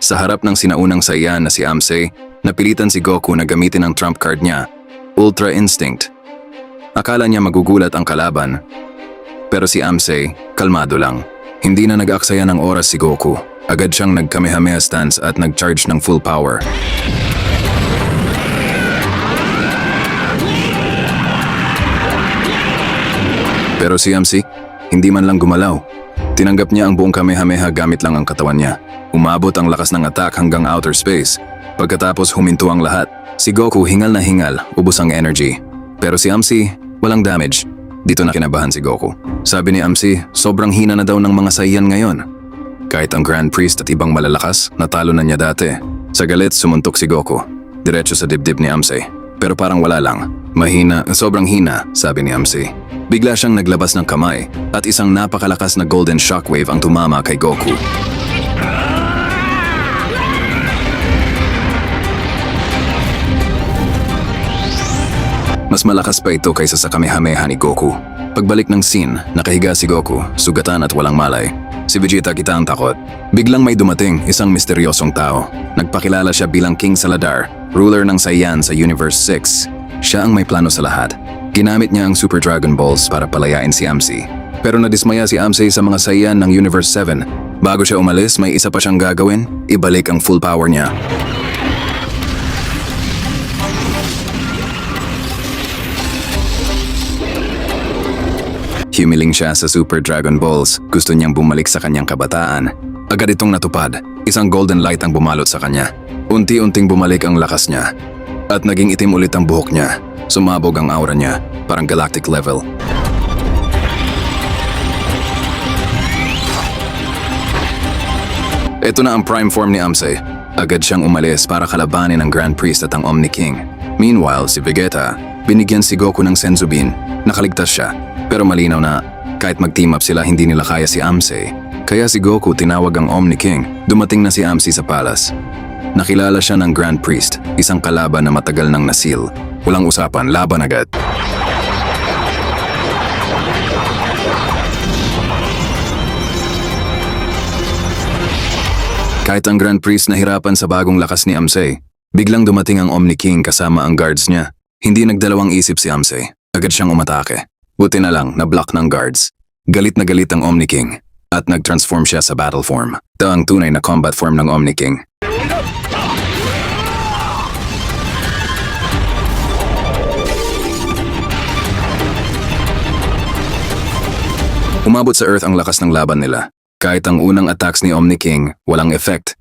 Sa harap ng sinaunang Saiyan na si Amsei, napilitan si Goku na gamitin ang trump card niya, Ultra Instinct. Akala niya magugulat ang kalaban. Pero si Amsei, kalmado lang. Hindi na nag-aksaya ng oras si Goku. Agad siyang nag-Kamehameha stance at nag-charge ng full power. Pero si Amsei, hindi man lang gumalaw. Tinanggap niya ang buong Kamehameha gamit lang ang katawan niya. Umabot ang lakas ng attack hanggang outer space. Pagkatapos huminto ang lahat, si Goku hingal na hingal, ubos ang energy. Pero si Amsei, walang damage. Dito na kinabahan si Goku. Sabi ni Amsei, sobrang hina na daw ng mga Saiyan ngayon. Kahit ang Grand Priest at ibang malalakas, natalo na niya dati. Sa galit, sumuntok si Goku. Diretso sa dibdib ni Amsei. Pero parang wala lang. Sobrang hina, sabi ni Amsei. Bigla siyang naglabas ng kamay at isang napakalakas na golden shockwave ang tumama kay Goku. Mas malakas pa ito kaysa sa Kamehameha ni Goku. Pagbalik ng scene, nakahiga si Goku, sugatan at walang malay. Si Vegeta kita ang takot. Biglang may dumating isang misteryosong tao. Nagpakilala siya bilang King Saladar, ruler ng Saiyan sa Universe 6. Siya ang may plano sa lahat. Ginamit niya ang Super Dragon Balls para palayain si Amsei. Pero nadismaya si Amsei sa mga Saiyan ng Universe 7. Bago siya umalis, may isa pa siyang gagawin, ibalik ang full power niya. Humiling siya sa Super Dragon Balls. Gusto niyang bumalik sa kanyang kabataan. Agad itong natupad. Isang golden light ang bumalot sa kanya. Unti-unting bumalik ang lakas niya. At naging itim ulit ang buhok niya. Sumabog ang aura niya, parang galactic level. Ito na ang prime form ni Amsei. Agad siyang umalis para kalabanin ang Grand Priest at ang Omni King. Meanwhile, si Vegeta, binigyan si Goku ng Senzubin. Nakaligtas siya. Pero malinaw na, kahit mag-team up sila hindi nila kaya si Amsei. Kaya si Goku tinawag ang Omni King. Dumating na si Amsei sa palace. Nakilala siya ng Grand Priest, isang kalaban na matagal nang nasil. Walang usapan, laban agad. Kahit ang Grand Priest nahirapan sa bagong lakas ni Amsei, biglang dumating ang Omni King kasama ang guards niya. Hindi nagdalawang isip si Amsei. Agad siyang umatake. Buti na lang na-block ng guards. Galit na galit ang Omni King at nag-transform siya sa battle form. Ito ang tunay na combat form ng Omni King. Umabot sa Earth ang lakas ng laban nila. Kahit ang unang attacks ni Omni King, walang effect.